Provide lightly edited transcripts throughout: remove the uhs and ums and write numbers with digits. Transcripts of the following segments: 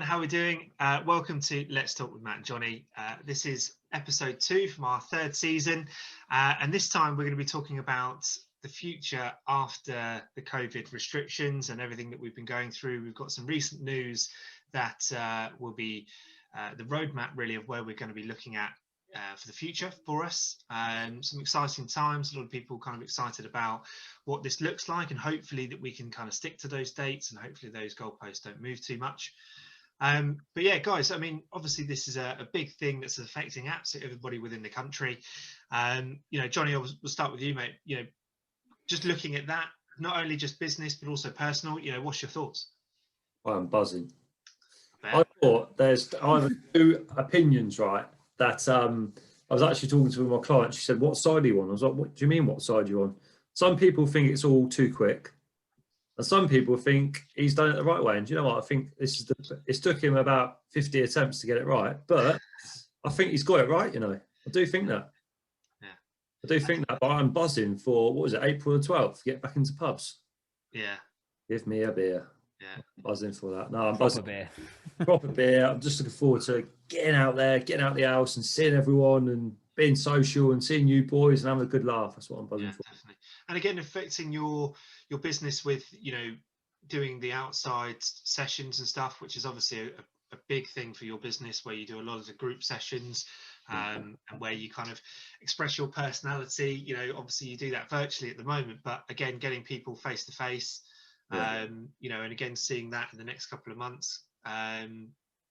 how are we doing? Welcome to Let's Talk with Matt and Johnny. This is episode 2 from our 3rd season, and this time we're going to be talking about the future after the COVID restrictions and everything that we've been going through. We've got some recent news that will be the roadmap really of where we're going to be looking at for the future for us. Some exciting times, a lot of people kind of excited about what this looks like, and hopefully that we can kind of stick to those dates and hopefully those goalposts don't move too much. But yeah, guys, I mean, obviously this is a big thing that's affecting absolutely everybody within the country. Johnny, we'll start with you, mate. Just looking at that, not only just business but also personal, what's your thoughts? I'm buzzing. I thought there's either two opinions, right? That I was actually talking to my client. She said, "What side are you on?" I was like, "What do you mean? What side are you on?" Some people think it's all too quick, and some people think he's done it the right way. And do you know what? I think it's took him about 50 attempts to get it right, but I think he's got it right. I do think that. Yeah. I do think that. But I'm buzzing for, what was it, April the 12th? Get back into pubs. Yeah. Give me a beer. Yeah. I'm buzzing for that. No, I'm proper buzzing. beer. Proper beer. I'm just looking forward to getting out there, getting out the house and seeing everyone and being social and seeing you boys and having a good laugh. That's what I'm buzzing for. Definitely. And again, affecting your business with, doing the outside sessions and stuff, which is obviously a big thing for your business, where you do a lot of the group sessions and where you kind of express your personality. Obviously you do that virtually at the moment, but again, getting people face to face, and again, seeing that in the next couple of months,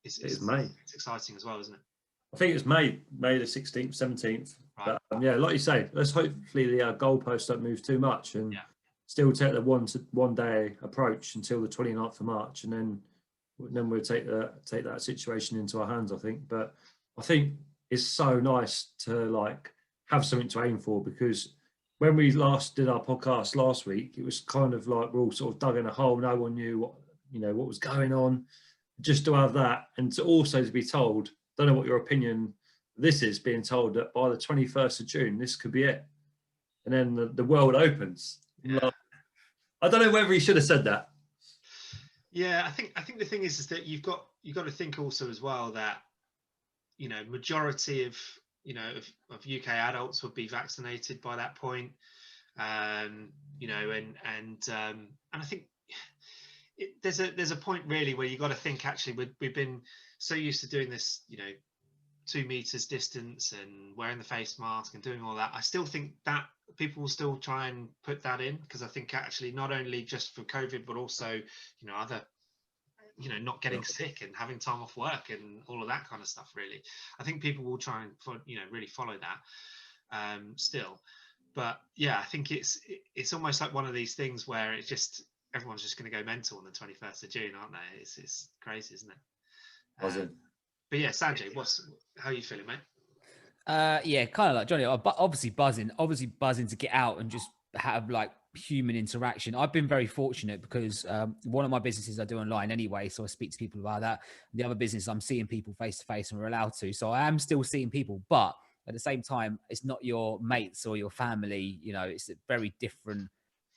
it's exciting as well, isn't it? I think it's May the 16th, 17th. Right. But yeah, like you say, let's hopefully the goalposts don't move too much and still take the one day approach until the 29th of March, and then we'll take that situation into our hands, I think. But I think it's so nice to have something to aim for, because when we last did our podcast last week, it was kind of like we're all sort of dug in a hole. No one knew what was going on. Just to have that, and to be told, don't know what your opinion this is, being told that by the 21st of June this could be it, and then the world opens. I don't know whether he should have said that. I think the thing is that you've got to think also as well that majority of UK adults would be vaccinated by that point, and I think there's a point really where you got to think, actually we've been so used to doing this 2 meters distance and wearing the face mask and doing all that. I still think that people will still try and put that in, because I think actually not only just for COVID but also other not getting sick and having time off work and all of that kind of stuff. Really, I think people will try and really follow that still. But yeah, I think it's almost like one of these things where it's just everyone's just going to go mental on the 21st of June, aren't they? It's crazy, isn't it? But yeah, Sanjay, how are you feeling, mate? Yeah, kind of like Johnny, but obviously buzzing to get out and just have human interaction. I've been very fortunate because one of my businesses I do online anyway, so I speak to people about that. The other business, I'm seeing people face to face and we're allowed to, so I am still seeing people, but at the same time, it's not your mates or your family. It's a very different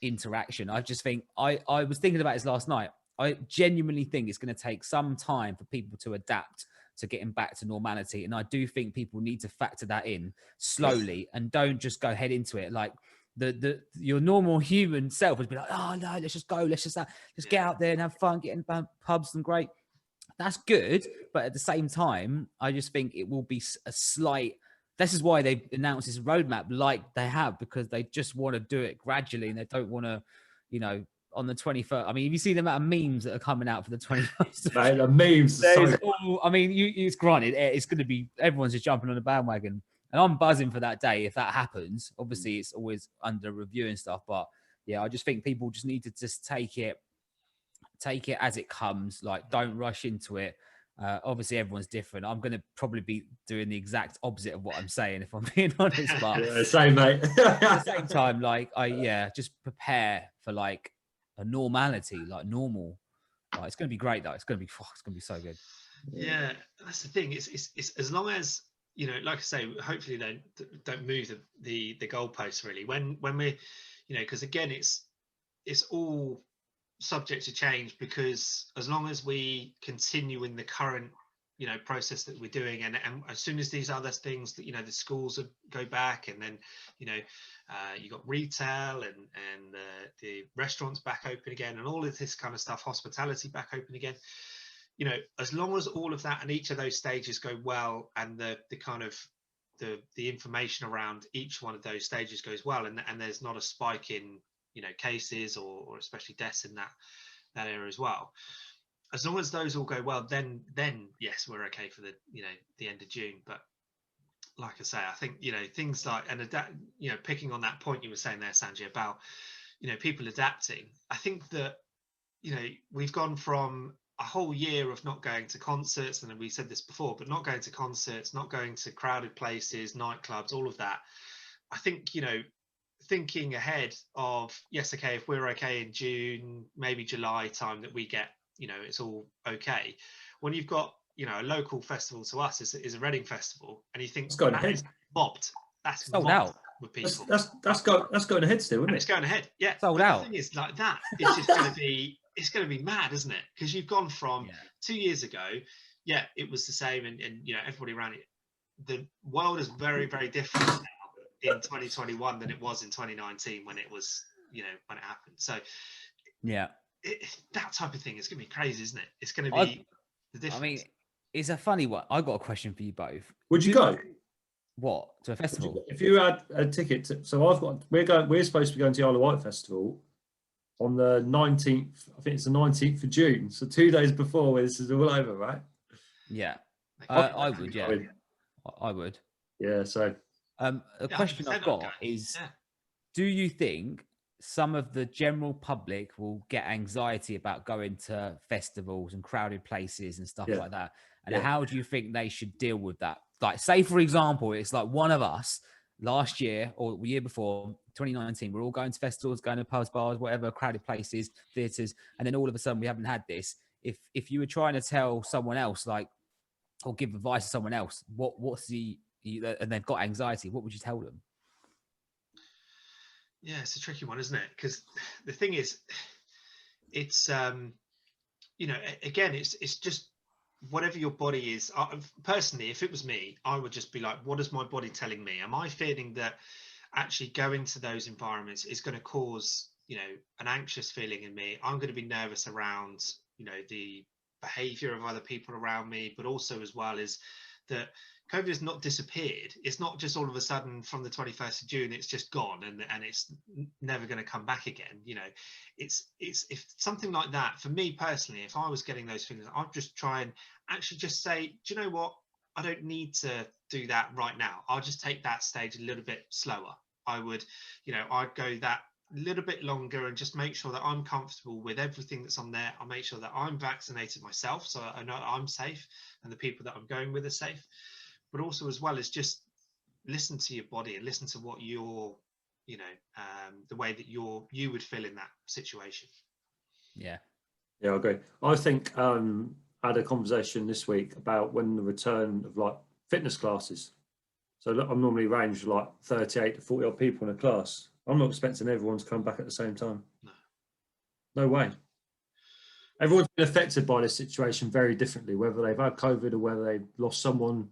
interaction. I just think I was thinking about this last night. I genuinely think it's going to take some time for people to adapt to getting back to normality, and I do think people need to factor that in slowly and don't just go head into it like your normal human self would be like, oh no, let's just go, let's just get out there and have fun, get in pubs and great. That's good, but at the same time, I just think it will be a slight. This is why they've announced this roadmap like they have, because they just want to do it gradually and they don't want to, on the 21st. I mean, have you seen the amount of memes that are coming out for the 21st? Mate, the memes are it's granted, it's going to be, everyone's just jumping on the bandwagon. And I'm buzzing for that day if that happens. Obviously, it's always under review and stuff. But yeah, I just think people just need to just take it as it comes. Don't rush into it. Obviously, everyone's different. I'm going to probably be doing the exact opposite of what I'm saying, if I'm being honest. But yeah, same, mate. At the same time, just prepare for a normality, normal. It's going to be great, though. It's going to be so good. Yeah, that's the thing. It's as long as like I say, hopefully they don't move the goalposts really. When we're, because again, it's all subject to change, because as long as we continue in the current process that we're doing, and as soon as these other things that the schools go back, and then you got retail and the restaurants back open again, and all of this kind of stuff, hospitality back open again, as long as all of that and each of those stages go well, and the kind of the information around each one of those stages goes well, and there's not a spike in cases or especially deaths in that area as well, as long as those all go well, then yes, we're okay for the end of June. But like I say, I think things like, and picking on that point you were saying there, Sanjay, about people adapting. I think that we've gone from a whole year of not going to concerts, and we said this before, but not going to concerts, not going to crowded places, nightclubs, all of that. I think thinking ahead of, yes, okay, if we're okay in June, maybe July time, that we get it's all okay. When you've got a local festival to us is a Reading festival, and you think it's going ahead, mobbed, that's sold mobbed out with people. That's going ahead still, isn't it? It's going ahead, yeah. Sold but out. The thing is, like, that is just going to be, it's going to be mad, isn't it? Because you've gone from 2 years ago, it was the same, and everybody around it. The world is very, very different now in 2021 than it was in 2019 when it was when it happened. So that type of thing is going to be crazy, isn't it? It's going to be the difference. I mean, it's a funny one. I got a question for you both. Would you go? What, to a festival? If you had a ticket we're supposed to be going to the Isle of Wight Festival on the 19th. I think it's the 19th of June. So 2 days before this is all over, right? Yeah. I would, yeah. I would. Yeah, so the question I've got is, do you think some of the general public will get anxiety about going to festivals and crowded places and stuff like that? And how do you think they should deal with that? Like, say, for example, it's like one of us last year or the year before, 2019, we're all going to festivals, going to pubs, bars, whatever, crowded places, theatres, and then all of a sudden we haven't had this. If you were trying to tell someone else, like, or give advice to someone else, and they've got anxiety, what would you tell them? Yeah, it's a tricky one, isn't it? Because the thing is, it's again, it's just whatever your body is. Personally, if it was me, I would just be like, what is my body telling me? Am I feeling that actually going to those environments is going to cause an anxious feeling in me? I'm going to be nervous around the behavior of other people around me, but also as well is that COVID has not disappeared. It's not just all of a sudden from the 21st of June, it's just gone and it's never going to come back again. It's if something like that, for me personally, if I was getting those feelings, I'd just try and actually just say, do you know what? I don't need to do that right now. I'll just take that stage a little bit slower. I would, I'd go that little bit longer and just make sure that I'm comfortable with everything that's on there. I'll make sure that I'm vaccinated myself, so I know I'm safe and the people that I'm going with are safe. But also, as well as just listen to your body and listen to what you're, the way that you would feel in that situation. Yeah, I agree. I think I had a conversation this week about when the return of like fitness classes. So look, I'm normally ranged like 38 to 40 odd people in a class. I'm not expecting everyone to come back at the same time. No way. Everyone's been affected by this situation very differently, whether they've had COVID or whether they've lost someone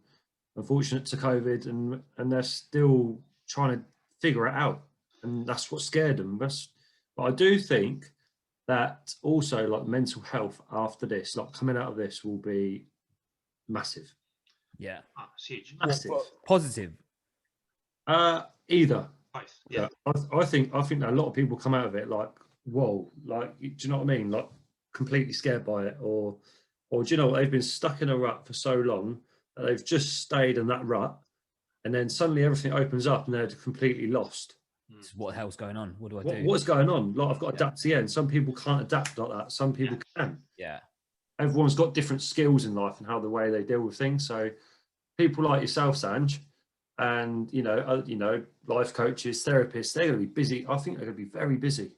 unfortunate to COVID, and they're still trying to figure it out, and that's what scared them. But I do think that also, like, mental health after this, like coming out of this, will be massive. Yeah, it's huge. Massive. Positive. Either. Both. Yeah. I think that a lot of people come out of it like, whoa, like, do you know what I mean? Like, completely scared by it, or do you know what? They've been stuck in a rut for so long. They've just stayed in that rut, and then suddenly everything opens up and they're completely lost. What the hell's going on? What do I do? What's going on? Like, I've got to adapt to the end. Some people can't adapt like that. Some people can. Yeah. Everyone's got different skills in life and how the way they deal with things. So people like yourself, Sanj, and life coaches, therapists, they're going to be busy. I think they're going to be very busy.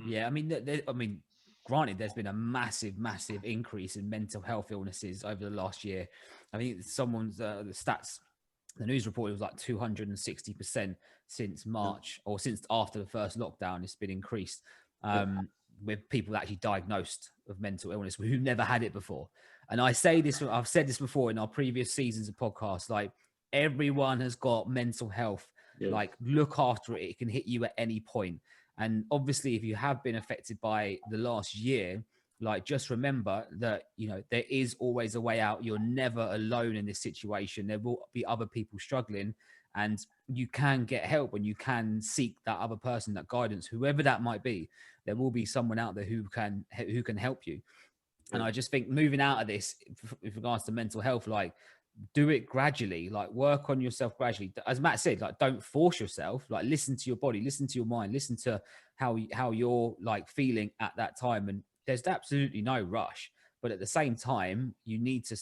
Yeah, I mean, granted, there's been a massive increase in mental health illnesses over the last year. I think someone's the stats, the news report, it was like 260% since March, or since after the first lockdown. It's been increased. with people actually diagnosed with mental illness who never had it before. And I say this, I've said this before in our previous seasons of podcasts, like everyone has got mental health, like look after it. It can hit you at any point. And obviously, if you have been affected by the last year, like just remember that, you know, there is always a way out. You're never alone in this situation. There will be other people struggling, and you can get help and you can seek that other person, that guidance, whoever that might be. There will be someone out there who can help you. And I just think moving out of this with regards to mental health, like do it gradually, like work on yourself gradually. As Matt said, like don't force yourself, like listen to your body, listen to your mind, listen to how you're like feeling at that time. And there's absolutely no rush. But at the same time, you need to,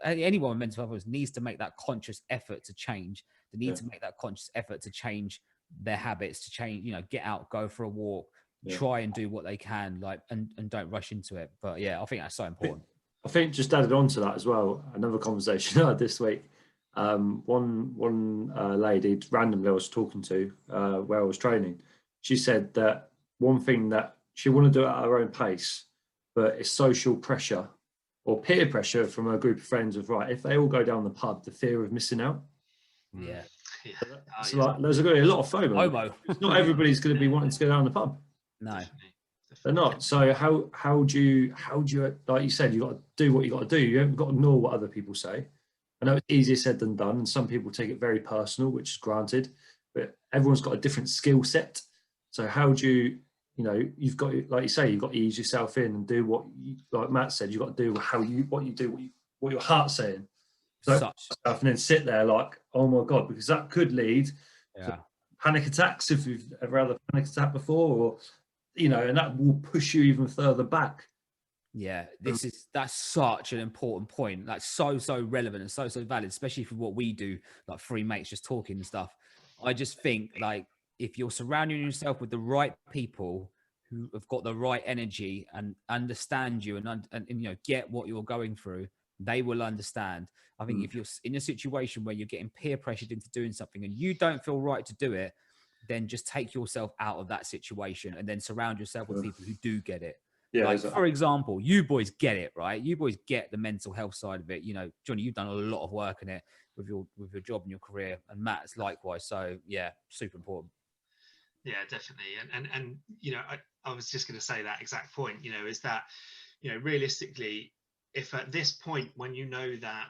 anyone with mental health needs to make that conscious effort to change. They need to make that conscious effort to change their habits, to change, you know, get out, go for a walk, try and do what they can, like, and don't rush into it. But yeah, I think that's so important. I think just added on to that as well, another conversation I had this week. One lady randomly I was talking to where I was training, she said that one thing that she wanted to do at her own pace, but it's social pressure or peer pressure from a group of friends of, right, if they all go down the pub, the fear of missing out. Yeah. So like, there's going to be a lot of FOMO. Not everybody's going to be wanting to go down the pub. No, they're not. So how do you, like you said, you got to do what you got to do. You haven't got to ignore what other people say. I know it's easier said than done, and some people take it very personal, which is granted, but everyone's got a different skill set. So how do you, you know, you've got, like you say, you've got to ease yourself in and do what you, like Matt said, you've got to do what your heart's saying. So stuff, and then sit there like, oh my God, because that could lead to panic attacks if you've ever had a panic attack before, or, you know, and that will push you even further back. Yeah, that's such an important point. That's so relevant and so valid, especially for what we do, like three mates just talking and stuff. I just think like if you're surrounding yourself with the right people who have got the right energy and understand you and you know, get what you're going through, they will understand. I think if you're in a situation where you're getting peer pressured into doing something and you don't feel right to do it, then just take yourself out of that situation and then surround yourself with people who do get it. Yeah, like, for example, you boys get it, right? You boys get the mental health side of it. You know, Johnny, you've done a lot of work in it with your job and your career, and Matt's likewise. So yeah, super important. Yeah, definitely. And you know, I was just going to say that exact point, you know, is that, you know, realistically, if at this point, when you know that,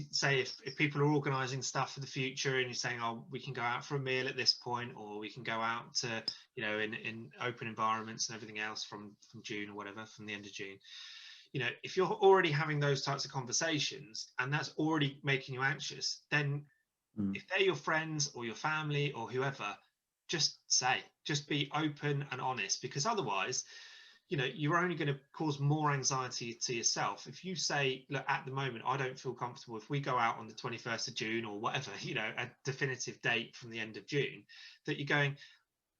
say if people are organizing stuff for the future and you're saying, oh, we can go out for a meal at this point, or we can go out to, you know, in open environments and everything else from June or whatever, from the end of June, you know, if you're already having those types of conversations and that's already making you anxious, then if they're your friends or your family or whoever, just be open and honest, because otherwise, you know, you're only going to cause more anxiety to yourself. If you say, look, at the moment, I don't feel comfortable if we go out on the 21st of June or whatever, you know, a definitive date from the end of June, that you're going,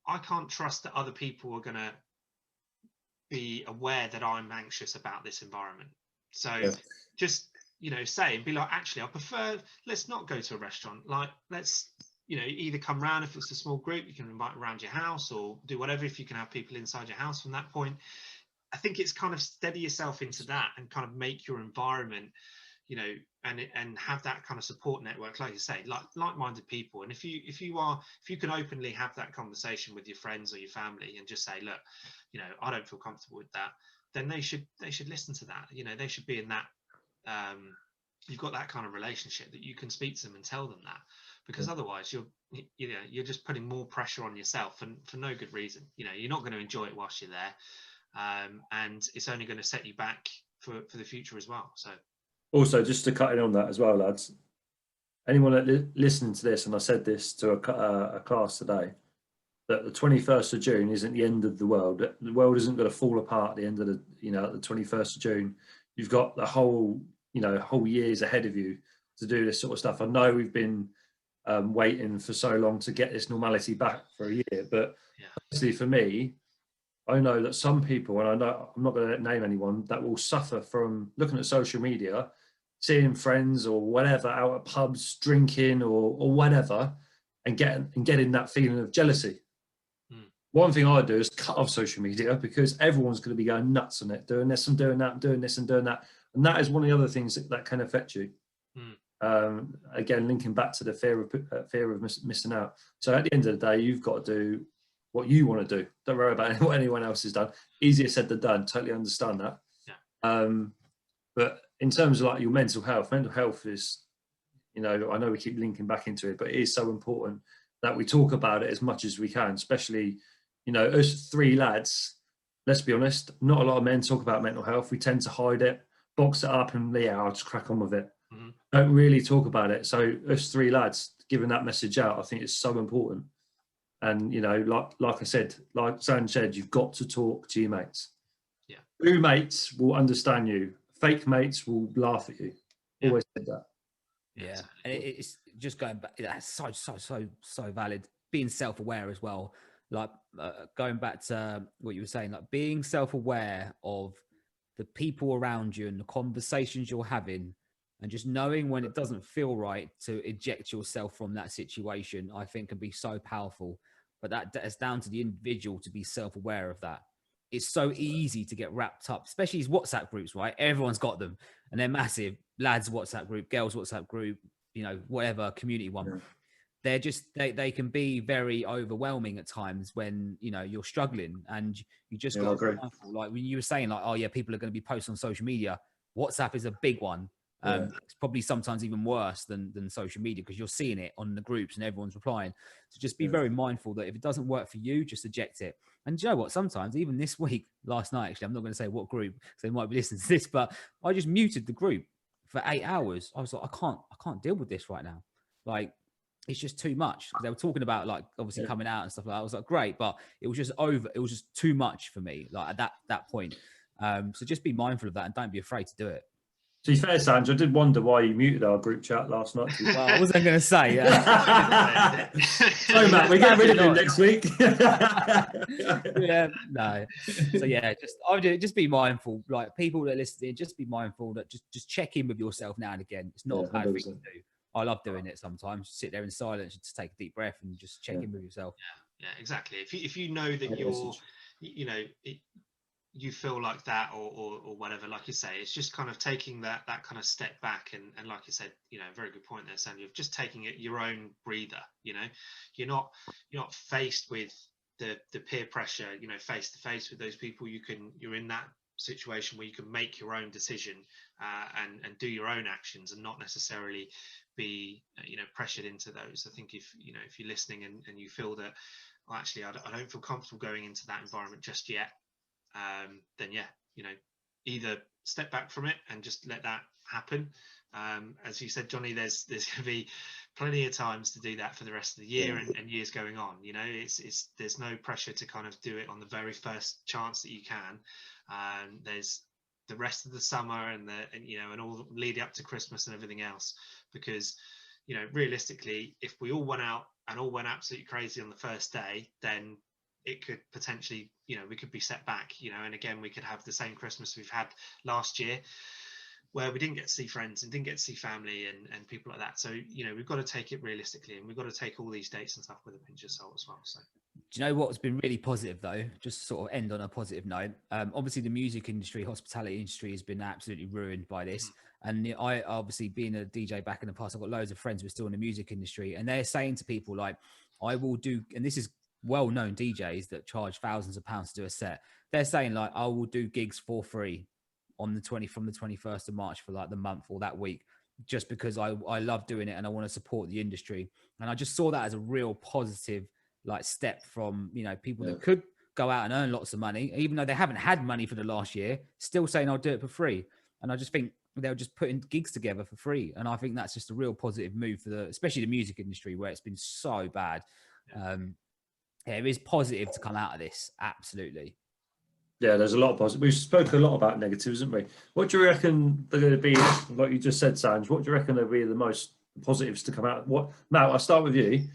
I can't trust that other people are going to be aware that I'm anxious about this environment. So just, you know, say and be like, actually, I prefer, let's not go to a restaurant. Like, let's, you know, either come round, if it's a small group, you can invite around your house or do whatever, if you can have people inside your house from that point. I think it's kind of steady yourself into that and kind of make your environment, you know, and have that kind of support network, like you say, like-minded people. And if you can openly have that conversation with your friends or your family and just say, look, you know, I don't feel comfortable with that, then they should listen to that. You know, they should be in that, you've got that kind of relationship that you can speak to them and tell them that. Because otherwise you're just putting more pressure on yourself, and for no good reason. You know, you're not going to enjoy it whilst you're there, and it's only going to set you back for the future as well. So also, just to cut in on that as well, lads, anyone that listening to this, and I said this to a class today, that the 21st of June isn't the end of the world. The world isn't going to fall apart at the end of the, you know, the 21st of June. You've got the whole years ahead of you to do this sort of stuff. I know we've been waiting for so long to get this normality back for a year, but honestly, for me, I know that some people, and I know I'm not going to name anyone, that will suffer from looking at social media, seeing friends or whatever out at pubs drinking or whatever, and getting that feeling of jealousy. one thing I do is cut off social media, because everyone's going to be going nuts on it, doing this and doing that, doing this and doing that. And that is one of the other things that can affect you. Again, linking back to the fear of missing out. So at the end of the day, you've got to do what you want to do. Don't worry about what anyone else has done. Easier said than done. Totally understand that. Yeah. But in terms of like your mental health is, you know, I know we keep linking back into it, but it is so important that we talk about it as much as we can, especially, you know, us three lads, let's be honest, not a lot of men talk about mental health. We tend to hide it, box it up, and yeah, I'll just crack on with it. Don't really talk about it. So us three lads giving that message out, I think it's so important. And, you know, like I said, like Sanj said, you've got to talk to your mates. Yeah. True mates will understand you. Fake mates will laugh at you. Yeah. Always said that. Yeah. And it's just going back. That's so valid. Being self-aware as well. Like going back to what you were saying, like being self-aware of the people around you and the conversations you're having, and just knowing when it doesn't feel right to eject yourself from that situation, I think can be so powerful. But that's down to the individual to be self-aware of that. It's so easy to get wrapped up, especially these WhatsApp groups, right? Everyone's got them and they're massive. Lads WhatsApp group, girls WhatsApp group, you know, whatever community one. Yeah. They're just, they can be very overwhelming at times when, you know, you're struggling, and you just got to be mindful. Like when you were saying like, oh yeah, people are going to be posting on social media. WhatsApp is a big one. It's probably sometimes even worse than social media, because you're seeing it on the groups and everyone's replying. So just be very mindful that if it doesn't work for you, just eject it. And you know what? Sometimes, even this week, last night, actually, I'm not going to say what group, because they might be listening to this, but I just muted the group for 8 hours. I was like, I can't deal with this right now. Like, it's just too much. They were talking about like obviously coming out and stuff like that. I was like, great, but it was just it was just too much for me. Like at that point. So just be mindful of that and don't be afraid to do it. To be fair, Sanj, I did wonder why you muted our group chat last night. Well, I wasn't going to say. So, Matt, we're getting rid of him next week. Yeah, no. So, yeah, just be mindful. Like people that are listening, just be mindful that just check in with yourself now and again. It's not a bad 100%. Thing to do. I love doing it sometimes. Sit there in silence, just take a deep breath and just check in with yourself. Yeah, exactly. If you know that you're, you know, you feel like that or whatever, like you say, it's just kind of taking that kind of step back and like you said, you know, very good point there, Sandy, of just taking it your own breather. You know, you're not faced with the peer pressure, you know, face to face with those people. You're in that situation where you can make your own decision and do your own actions and not necessarily be, you know, pressured into those. I think if you're listening and you feel that, well, actually I don't feel comfortable going into that environment just yet, then yeah, you know, either step back from it and just let that happen. As you said, Johnny, there's going to be plenty of times to do that for the rest of the year and years going on. You know, there's no pressure to kind of do it on the very first chance that you can. There's the rest of the summer and all leading up to Christmas and everything else, because, you know, realistically, if we all went out and all went absolutely crazy on the first day, then it could potentially, you know, we could be set back, you know, and again, we could have the same Christmas we've had last year where we didn't get to see friends and didn't get to see family and people like that. So, you know, we've got to take it realistically, and we've got to take all these dates and stuff with a pinch of salt as well. So, do you know what's been really positive though? Just to sort of end on a positive note. Obviously the music industry, hospitality industry has been absolutely ruined by this. And I obviously, being a DJ back in the past, I've got loads of friends who are still in the music industry, and they're saying to people like, I will do, and this is well-known DJs that charge thousands of pounds to do a set. They're saying like, I will do gigs for free on from the 21st of March for like the month or that week, just because I love doing it and I want to support the industry. And I just saw that as a real positive like step from, you know, people that could go out and earn lots of money, even though they haven't had money for the last year, still saying I'll do it for free. And I just think they're just putting gigs together for free. And I think that's just a real positive move for especially the music industry, where it's been so bad. Yeah, it is positive to come out of this. Absolutely. Yeah, there's a lot of positive. We've spoken a lot about negatives, haven't we? What do you reckon they're going to be, like you just said, Sanj, what do you reckon they'll be the most positives to come out? Matt, I'll start with you.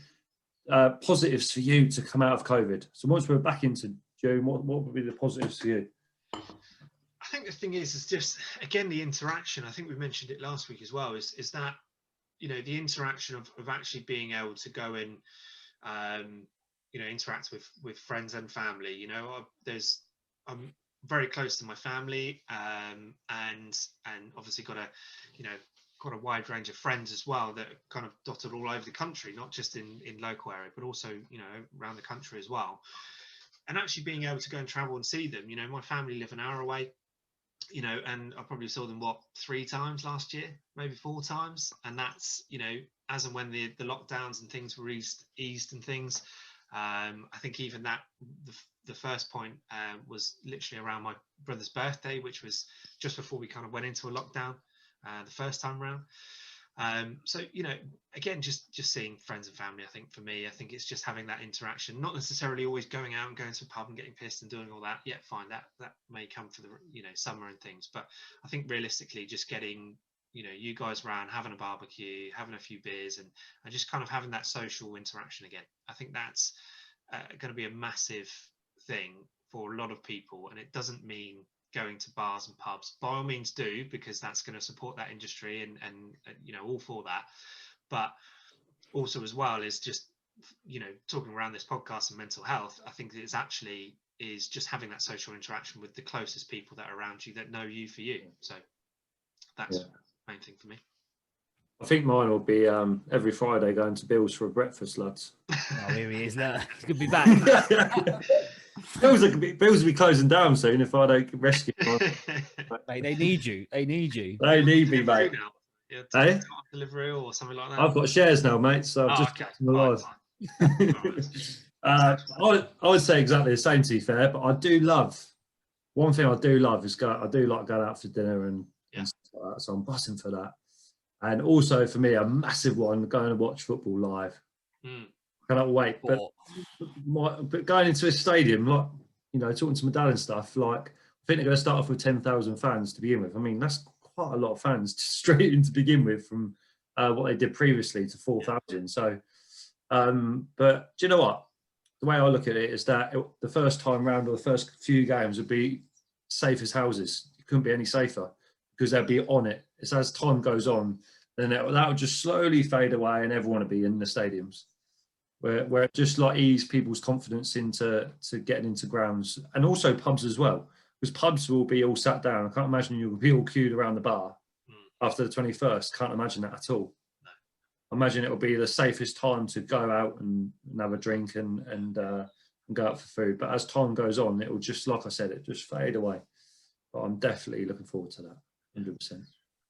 Positives for you to come out of COVID. So once we're back into June, what would be the positives for you? I think the thing is just, again, the interaction. I think we mentioned it last week as well, is that, you know, the interaction of actually being able to go and, you know, interact with friends and family. You know, I'm very close to my family, and obviously got a wide range of friends as well that are kind of dotted all over the country, not just in local area, but also, you know, around the country as well. And actually being able to go and travel and see them, you know, my family live an hour away, you know, and I probably saw them 3 times last year, maybe 4 times, and that's, you know, as and when the lockdowns and things were eased and things. I think even that the first point was literally around my brother's birthday, which was just before we kind of went into a lockdown the first time around. So, you know, again, just seeing friends and family, I think for me, I think it's just having that interaction, not necessarily always going out and going to a pub and getting pissed and doing all that. Yeah, fine, that may come for the, you know, summer and things, but I think realistically just getting, you know, you guys around, having a barbecue, having a few beers, and just kind of having that social interaction again. I think that's going to be a massive thing for a lot of people, and it doesn't mean going to bars and pubs. By all means do, because that's going to support that industry, and you know, all for that. But also as well is just, you know, talking around this podcast and mental health, I think it's actually is just having that social interaction with the closest people that are around you, that know you for you. So that's the main thing for me. I think mine will be every Friday going to Bill's for a breakfast, lads. Oh, here he is. Look, he could be back. Bill's will be closing down soon if I don't rescue them. Mate, they need you. They need you. They need me, mate. Yeah, Hey? delivery or something like that. I've got shares now, mate, so I've just kept them alive. I would say exactly the same, to be fair, but I do love, one thing I do love is I do like going out for dinner and stuff like that, so I'm buzzing for that. And also for me, a massive one, going to watch football live. Cannot wait. But going into a stadium, like, you know, talking to my dad and stuff, like, I think they're going to start off with 10,000 fans to begin with. I mean, that's quite a lot of fans straight in to begin with from what they did previously to 4,000. So, but do you know what? The way I look at it is that the first time round, or the first few games, would be safe as houses. It couldn't be any safer, because they'll be on it. It's as time goes on, then that will just slowly fade away, and everyone will be in the stadiums, where it just like ease people's confidence into getting into grounds, and also pubs as well, because pubs will be all sat down. I can't imagine you'll be all queued around the bar after the 21st. Can't imagine that at all. I imagine it will be the safest time to go out and have a drink and go out for food. But as time goes on, it will just, like I said, it just fade away. But I'm definitely looking forward to that, 100%.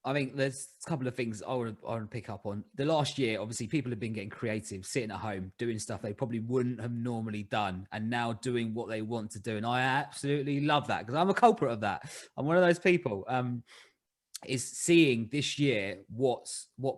I think there's a couple of things I want to pick up on. The last year, obviously, people have been getting creative, sitting at home, doing stuff they probably wouldn't have normally done, and now doing what they want to do. And I absolutely love that, because I'm a culprit of that. I'm one of those people. Is seeing this year what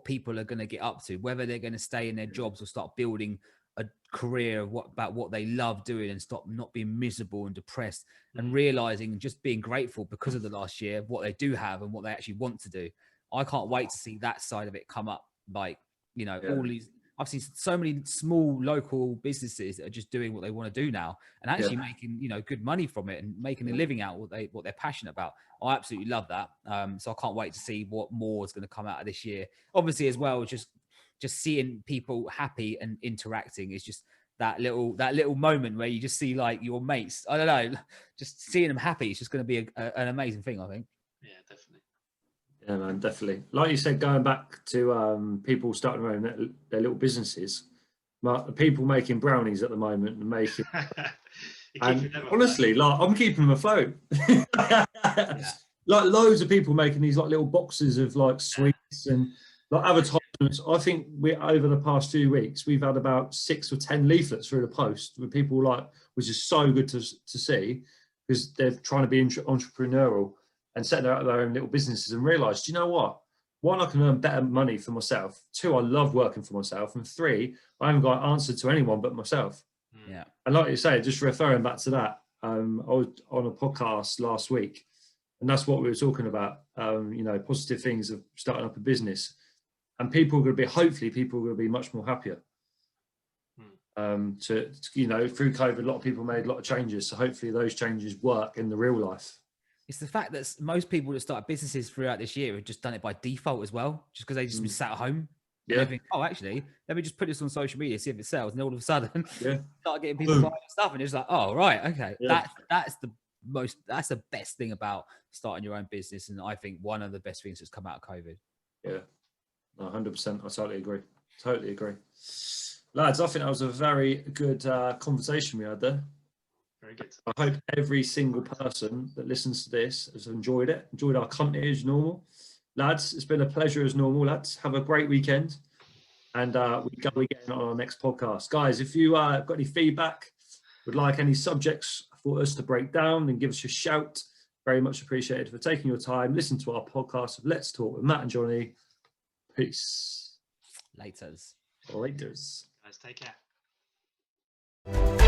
people are going to get up to, whether they're going to stay in their jobs or start building a career about what they love doing, and stop not being miserable and depressed, and realizing and just being grateful because of the last year, what they do have and what they actually want to do. I can't wait to see that side of it come up. Like, you know, all these, I've seen so many small local businesses that are just doing what they want to do now, and actually making, you know, good money from it, and making a living out what they're passionate about. I absolutely love that. So I can't wait to see what more is going to come out of this year. Obviously, as well, just seeing people happy and interacting is just that little moment where you just see like your mates. I don't know, just seeing them happy. It's just going to be an amazing thing, I think. Yeah, definitely. Yeah, man, definitely. Like you said, going back to people starting around their little businesses, like the people making brownies at the moment and making. And honestly, like, I'm keeping them afloat. Like loads of people making these like little boxes of like sweets and like advertisements. I think over the past few weeks, we've had about 6 or 10 leaflets through the post with people, like, which is so good to see, because they're trying to be entrepreneurial and set out their own little businesses, and realise, do you know what? 1, I can earn better money for myself. 2, I love working for myself. And 3, I haven't got an answer to anyone but myself. Yeah. And like you say, just referring back to that, I was on a podcast last week, and that's what we were talking about, you know, positive things of starting up a business. And hopefully people are going to be much more happier. You know, through COVID, a lot of people made a lot of changes. So hopefully those changes work in the real life. It's the fact that most people that start businesses throughout this year have just done it by default as well, just because they just been sat at home. And they think, oh, actually, let me just put this on social media, see if it sells. And all of a sudden, Yeah. start getting people buying stuff. And it's like, oh, right. Okay. Yeah. That's the best thing about starting your own business. And I think one of the best things that's come out of COVID. Yeah. 100%. I totally agree. Lads, I think that was a very good conversation we had there. Very good. I hope every single person that listens to this has enjoyed our company as normal. Lads, it's been a pleasure as normal, lads. Have a great weekend. And we go again on our next podcast. Guys, if you got any feedback, would like any subjects for us to break down, then give us a shout. Very much appreciated for taking your time. Listen to our podcast of Let's Talk with Matt and Johnny. Peace. Laters. Laters. Guys, take care.